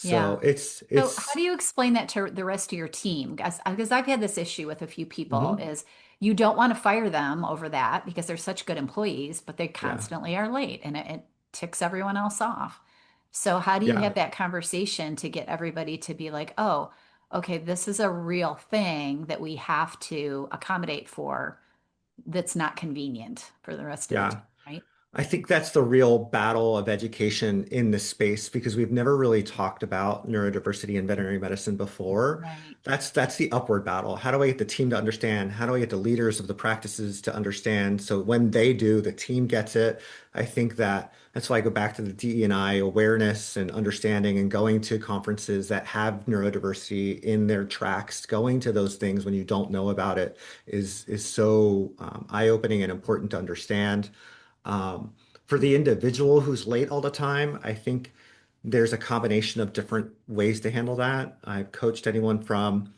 Speaker 1: Yeah.
Speaker 2: So it's
Speaker 1: So how
Speaker 2: it's
Speaker 1: do you explain that to the rest of your team? Because I've had this issue with a few people
Speaker 2: mhm.
Speaker 1: is you don't want to fire them over that because they're such good employees, but they
Speaker 2: Yeah.
Speaker 1: constantly are late and it ticks everyone else off. So how do you
Speaker 2: Yeah.
Speaker 1: have that conversation to get everybody to be like, oh, okay, this is a real thing that we have to accommodate for that's not convenient for the rest of the team,
Speaker 2: Yeah.
Speaker 1: right?
Speaker 2: I think that's the real battle of education in this space because we've never really talked about neurodiversity in veterinary medicine before.
Speaker 1: Right.
Speaker 2: That's the upward battle. How do I get the team to understand? How do I get the leaders of the practices to understand? So when they do, the team gets it. I think that's why I go back to the DE&I awareness and understanding and going to conferences that have neurodiversity in their tracks. Going to those things when you don't know about it is so eye-opening and important to understand. Um, for the individual who's late all the time, I think there's a combination of different ways to handle that. I've coached anyone from,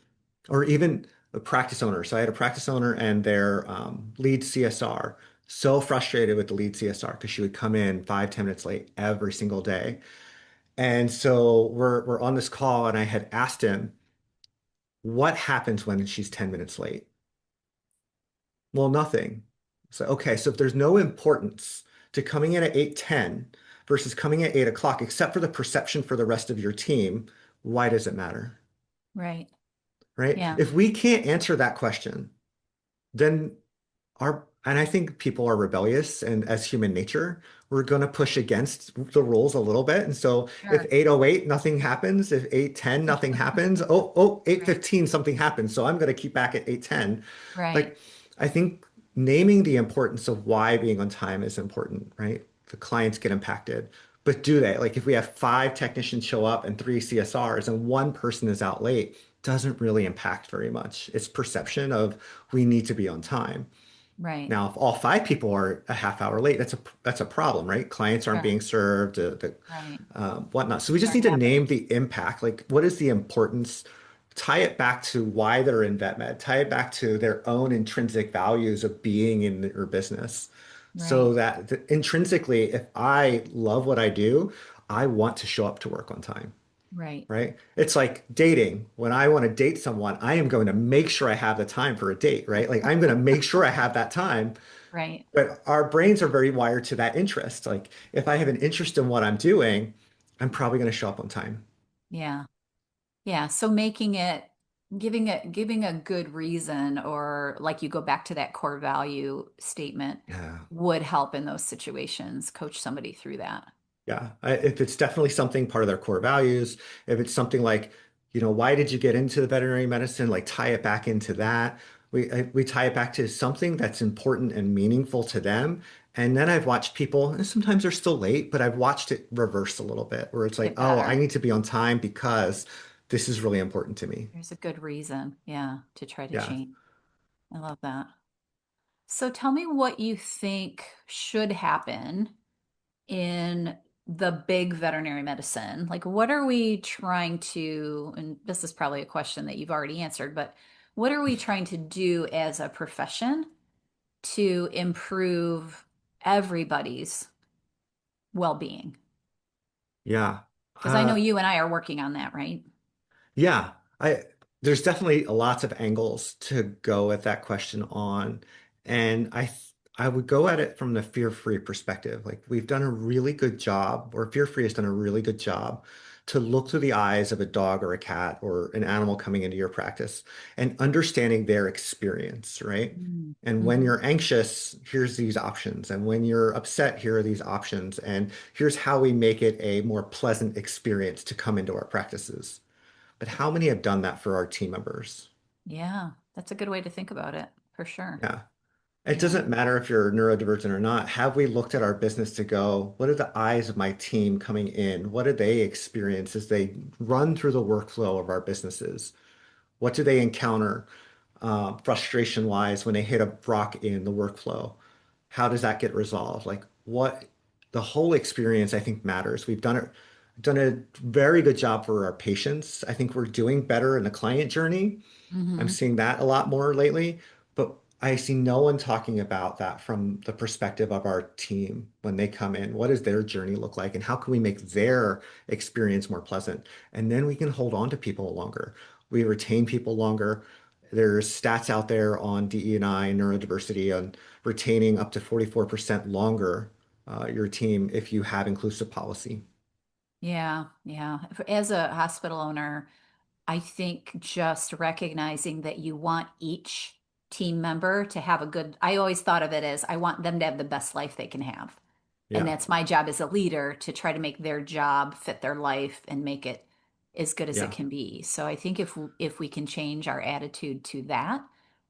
Speaker 2: or even a practice owner. So I had a practice owner and their lead CSR, so frustrated with the lead CSR because she would come in 5, 10 minutes late every single day. And so we're on this call, and I had asked him, what happens when she's 10 minutes late? Well, nothing. So, okay, so if there's no importance to coming in at 8:10 versus coming at 8 o'clock, except for the perception for the rest of your team, why does it matter?
Speaker 1: Right.
Speaker 2: Right?
Speaker 1: Yeah.
Speaker 2: If we can't answer that question, then and I think people are rebellious, and as human nature, we're going to push against the rules a little bit. And so if
Speaker 1: Sure.
Speaker 2: 8:08 nothing happens, if 8:10 nothing happens,
Speaker 1: Right.
Speaker 2: 8:15 something happens. So I'm going to keep back at 8:10.
Speaker 1: Right.
Speaker 2: Like, I think naming the importance of why being on time is important, right? The clients get impacted. But do they? Like, if we have five technicians show up and three CSRs and one person is out late, doesn't really impact very much. It's perception of we need to be on time.
Speaker 1: Right.
Speaker 2: Now, if all five people are a half hour late, that's a problem, right? Clients aren't
Speaker 1: Sure.
Speaker 2: being served,
Speaker 1: Right.
Speaker 2: whatnot. So we
Speaker 1: Things
Speaker 2: just
Speaker 1: aren't
Speaker 2: need to
Speaker 1: happening.
Speaker 2: name the impact. Like, what is the importance? Tie it back to why they're in vet med. Tie it back to their own intrinsic values of being in your business,
Speaker 1: Right.
Speaker 2: so that intrinsically, if I love what I do, I want to show up to work on time.
Speaker 1: Right.
Speaker 2: Right? It's like dating. When I want to date someone, I am going to make sure I have the time for a date, right? Like I'm going to make sure I have that time.
Speaker 1: Right.
Speaker 2: But our brains are very wired to that interest. Like if I have an interest in what I'm doing, I'm probably going to show up on time.
Speaker 1: Yeah. Yeah. So making it, giving a good reason, or like you go back to that core value statement,
Speaker 2: Yeah.
Speaker 1: would help in those situations, coach somebody through that.
Speaker 2: Yeah. If it's definitely something part of their core values, if it's something like, why did you get into the veterinary medicine? Like tie it back into that. We tie it back to something that's important and meaningful to them. And then I've watched people, and sometimes they're still late, but I've watched it reverse a little bit where it's like,
Speaker 1: Get
Speaker 2: oh, I
Speaker 1: better.
Speaker 2: need to be on time because this is really important to me.
Speaker 1: There's a good reason. Yeah. To try to
Speaker 2: Yeah.
Speaker 1: change. I love that. So tell me what you think should happen in the big veterinary medicine. Like, what are we trying to, and this is probably a question that you've already answered, but what are we trying to do as a profession to improve everybody's well-being?
Speaker 2: Yeah.
Speaker 1: Because I know
Speaker 2: Uh,
Speaker 1: you and I are working on that, right?
Speaker 2: Yeah, I there's definitely lots of angles to go at that question on, and I would go at it from the fear-free perspective. Like we've done a really good job, or fear-free has done a really good job to look through the eyes of a dog or a cat or an animal coming into your practice and understanding their experience, right? And when
Speaker 1: Mm-hmm.
Speaker 2: you're anxious, here's these options. And when you're upset, here are these options. And here's how we make it a more pleasant experience to come into our practices. But how many have done that for our team members?
Speaker 1: Yeah, that's a good way to think about it, for sure.
Speaker 2: Yeah. It
Speaker 1: Yeah.
Speaker 2: doesn't matter if you're neurodivergent or not. Have we looked at our business to go, what are the eyes of my team coming in? What do they experience as they run through the workflow of our businesses? What do they encounter frustration wise when they hit a rock in the workflow? How does that get resolved? Like the whole experience I think matters. We've done a very good job for our patients. I think we're doing better in the client journey. I'm
Speaker 1: Mm-hmm.
Speaker 2: seeing that a lot more lately, but I see no one talking about that from the perspective of our team when they come in. What does their journey look like, and how can we make their experience more pleasant? And then we can hold on to people longer. We retain people longer. There's stats out there on DE&I and neurodiversity on retaining up to 44% longer your team if you have inclusive policy.
Speaker 1: Yeah, yeah. As a hospital owner, I think just recognizing that you want each team member to have a good, I always thought of it as I want them to have the best life they can have. And
Speaker 2: Yeah,
Speaker 1: that's my job as a leader to try to make their job fit their life and make it as good as it
Speaker 2: yeah,
Speaker 1: can be. So I think if we can change our attitude to that,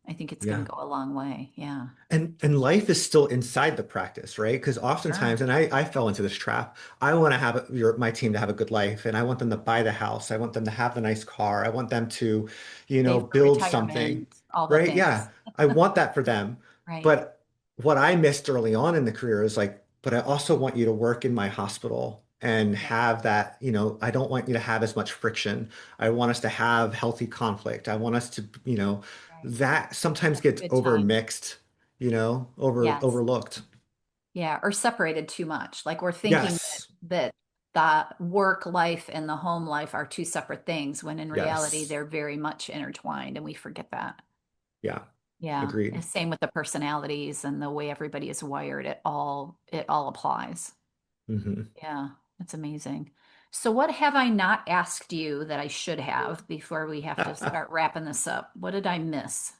Speaker 1: I think it's going
Speaker 2: yeah.
Speaker 1: to go a long way. Yeah.
Speaker 2: And life is still inside the practice, right? Because
Speaker 1: Sure.
Speaker 2: oftentimes, and I fell into this trap. I want to have my team to have a good life, and I want them to buy the house. I want them to have the nice car. I want them to,
Speaker 1: Save for
Speaker 2: build something,
Speaker 1: retirement, all the
Speaker 2: right?
Speaker 1: things.
Speaker 2: Yeah, I want that for them.
Speaker 1: Right.
Speaker 2: But what I missed early on in the career is like, but I also want you to work in my hospital and
Speaker 1: Yeah.
Speaker 2: have that, I don't want you to have as much friction. I want us to have healthy conflict. I want us to,
Speaker 1: Right.
Speaker 2: that sometimes
Speaker 1: Have a
Speaker 2: gets
Speaker 1: good time.
Speaker 2: overmixed,
Speaker 1: Yes.
Speaker 2: overlooked.
Speaker 1: Yeah, or separated too much. Like we're thinking
Speaker 2: Yes.
Speaker 1: that the work life and the home life are two separate things, when in reality
Speaker 2: Yes.
Speaker 1: they're very much intertwined, and we forget that.
Speaker 2: Yeah.
Speaker 1: Yeah.
Speaker 2: Agreed.
Speaker 1: And same with the personalities and the way everybody is wired. It all applies.
Speaker 2: Hmm.
Speaker 1: Yeah, that's amazing. So what have I not asked you that I should have before we have to start wrapping this up? What did I miss?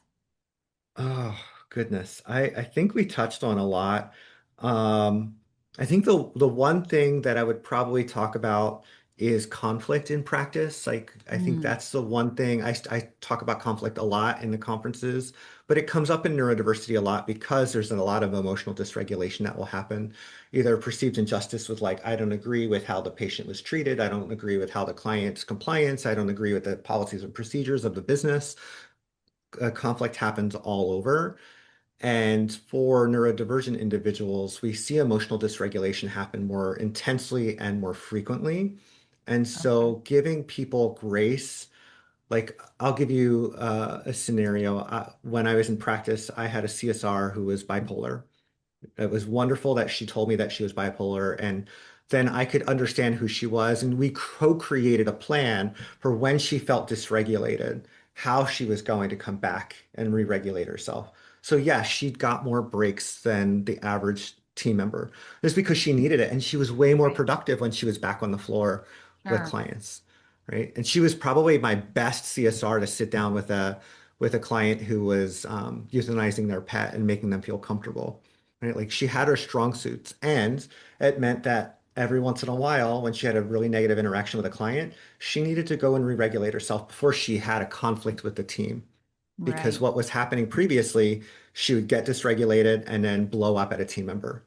Speaker 2: Oh, goodness. I think we touched on a lot. Um, I think the one thing that I would probably talk about is conflict in practice. Like, I think
Speaker 1: Mm,
Speaker 2: that's the one thing I talk about conflict a lot in the conferences, but it comes up in neurodiversity a lot because there's a lot of emotional dysregulation that will happen. Either perceived injustice with like, I don't agree with how the patient was treated. I don't agree with how the client's compliance. I don't agree with the policies and procedures of the business. Conflict happens all over. And for neurodivergent individuals, we see emotional dysregulation happen more intensely and more frequently. And
Speaker 1: okay.
Speaker 2: so giving people grace, like I'll give you a scenario. When I was in practice, I had a CSR who was bipolar. It was wonderful that she told me that she was bipolar, and then I could understand who she was. And we co-created a plan for when she felt dysregulated, how she was going to come back and re-regulate herself. So, yeah, she got more breaks than the average team member. It's because she needed it. And she was way more
Speaker 1: Right.
Speaker 2: productive when she was back on the floor with
Speaker 1: Sure.
Speaker 2: clients, right? And she was probably my best CSR to sit down with a client who was euthanizing their pet and making them feel comfortable, right? Like she had her strong suits, and it meant that every once in a while, when she had a really negative interaction with a client, she needed to go and re-regulate herself before she had a conflict with the team. Because
Speaker 1: Right.
Speaker 2: what was happening previously, she would get dysregulated and then blow up at a team member.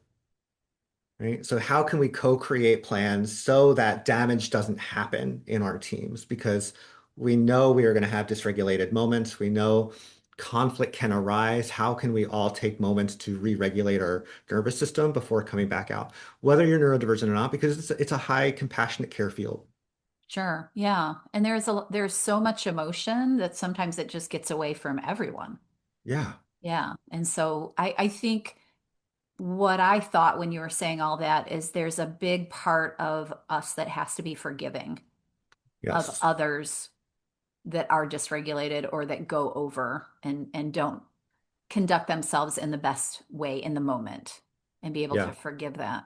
Speaker 2: Right? So how can we co-create plans so that damage doesn't happen in our teams? Because we know we are going to have dysregulated moments. We know conflict can arise. How can we all take moments to re-regulate our nervous system before coming back out, whether you're neurodivergent or not, because it's a high compassionate care field.
Speaker 1: Sure. Yeah. And there's so much emotion that sometimes it just gets away from everyone.
Speaker 2: Yeah.
Speaker 1: Yeah. And so I think what I thought when you were saying all that is there's a big part of us that has to be forgiving of
Speaker 2: Yes.
Speaker 1: others that are dysregulated or that go over and don't conduct themselves in the best way in the moment and be able to
Speaker 2: Yeah.
Speaker 1: forgive that.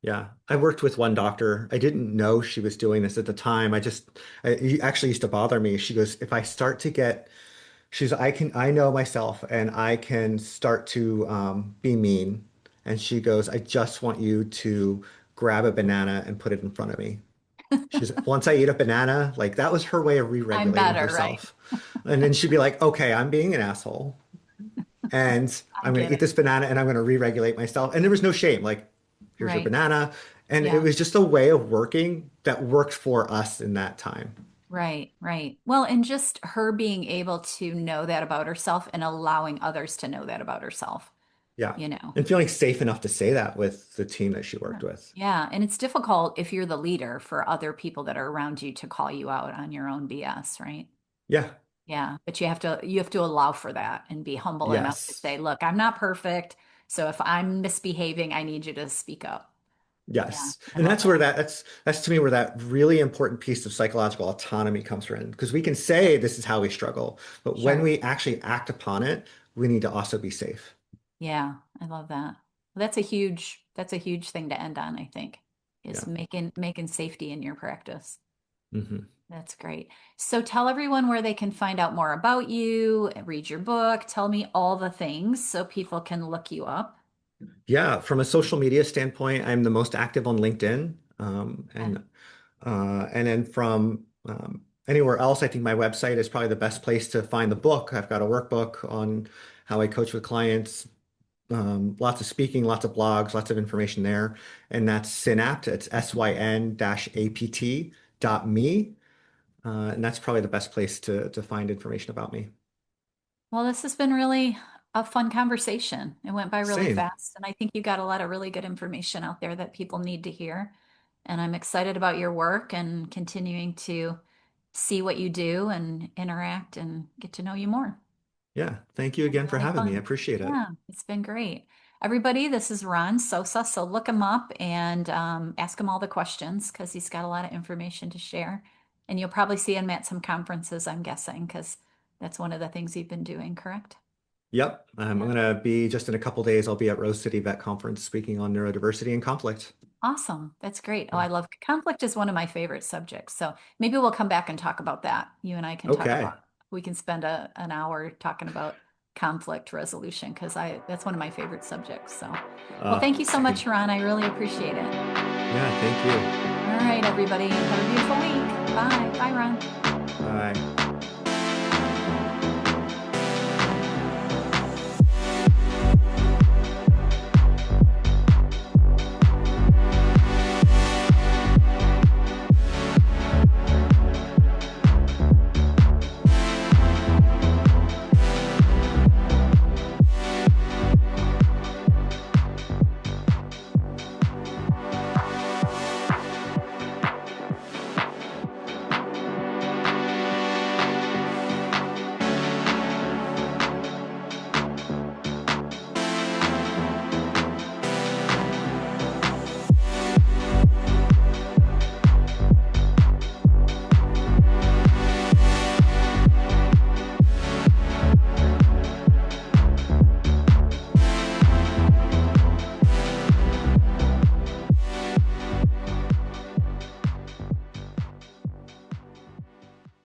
Speaker 2: Yeah, I worked with one doctor. I didn't know she was doing this at the time. It actually used to bother me. She goes, if I start to get, I know myself and I can start to be mean. And she goes, I just want you to grab a banana and put it in front of me. She's, once I eat a banana, like that was her way of
Speaker 1: I'm
Speaker 2: re-regulating
Speaker 1: better, right?
Speaker 2: herself. And then she'd be like, okay, I'm being an asshole and
Speaker 1: I
Speaker 2: I'm going to
Speaker 1: get
Speaker 2: eat
Speaker 1: it.
Speaker 2: this banana and I'm going to re-regulate myself. And there was no shame. Like, here's your
Speaker 1: Right.
Speaker 2: banana. And it
Speaker 1: Yeah.
Speaker 2: was just a way of working that worked for us in that time.
Speaker 1: Right, right. Well, and just her being able to know that about herself and allowing others to know that about herself,
Speaker 2: Yeah.
Speaker 1: you know.
Speaker 2: And feeling safe enough to say that with the team that she worked
Speaker 1: Sure.
Speaker 2: with.
Speaker 1: Yeah, and it's difficult if you're the leader for other people that are around you to call you out on your own BS, right?
Speaker 2: Yeah.
Speaker 1: Yeah, but you have to allow for that and be humble enough to
Speaker 2: Yes.
Speaker 1: say, "Look, I'm not perfect, so if I'm misbehaving, I need you to speak up." Yeah,
Speaker 2: Yes.
Speaker 1: I
Speaker 2: And
Speaker 1: love
Speaker 2: that's where
Speaker 1: that.
Speaker 2: that's to me where that really important piece of psychological autonomy comes from. Because we can say this is how we struggle, but when
Speaker 1: Sure.
Speaker 2: we actually act upon it, we need to also be safe.
Speaker 1: Yeah, I love that. Well, that's a huge thing to end on, I think, is
Speaker 2: Yeah.
Speaker 1: making safety in your practice.
Speaker 2: Hmm.
Speaker 1: That's great. So tell everyone where they can find out more about you, read your book, tell me all the things so people can look you up.
Speaker 2: Yeah, from a social media standpoint, I'm the most active on LinkedIn.
Speaker 1: Okay.
Speaker 2: And then from anywhere else, I think my website is probably the best place to find the book. I've got a workbook on how I coach with clients, lots of speaking, lots of blogs, lots of information there. And that's Syn-Apt. It's syn-apt.me. And that's probably the best place to find information about me.
Speaker 1: Well, this has been really a fun conversation. It went by really
Speaker 2: Same.
Speaker 1: fast, and I think you got a lot of really good information out there that people need to hear. And I'm excited about your work and continuing to see what you do and interact and get to know you more.
Speaker 2: Yeah. Thank you
Speaker 1: It's been
Speaker 2: again for
Speaker 1: really
Speaker 2: having me. I
Speaker 1: fun.
Speaker 2: appreciate it.
Speaker 1: Yeah, it's been great. Everybody, this is Ron Sosa. So look him up and ask him all the questions because he's got a lot of information to share. And you'll probably see him at some conferences, I'm guessing, because that's one of the things you've been doing, correct?
Speaker 2: Yep. I'm
Speaker 1: Yeah.
Speaker 2: going to be just in a couple days. I'll be at Rose City Vet Conference speaking on neurodiversity and conflict.
Speaker 1: Awesome. That's great. Oh,
Speaker 2: Yeah.
Speaker 1: I love conflict is one of my favorite subjects. So maybe we'll come back and talk about that. You and I can talk
Speaker 2: Okay.
Speaker 1: about, we can spend an hour talking about conflict resolution because that's one of my favorite subjects. So, well, thank you so much,
Speaker 2: Same.
Speaker 1: Ron. I really appreciate it.
Speaker 2: Yeah. Thank you.
Speaker 1: All right, everybody. Have a beautiful week. Bye. Bye, Ron.
Speaker 2: Bye.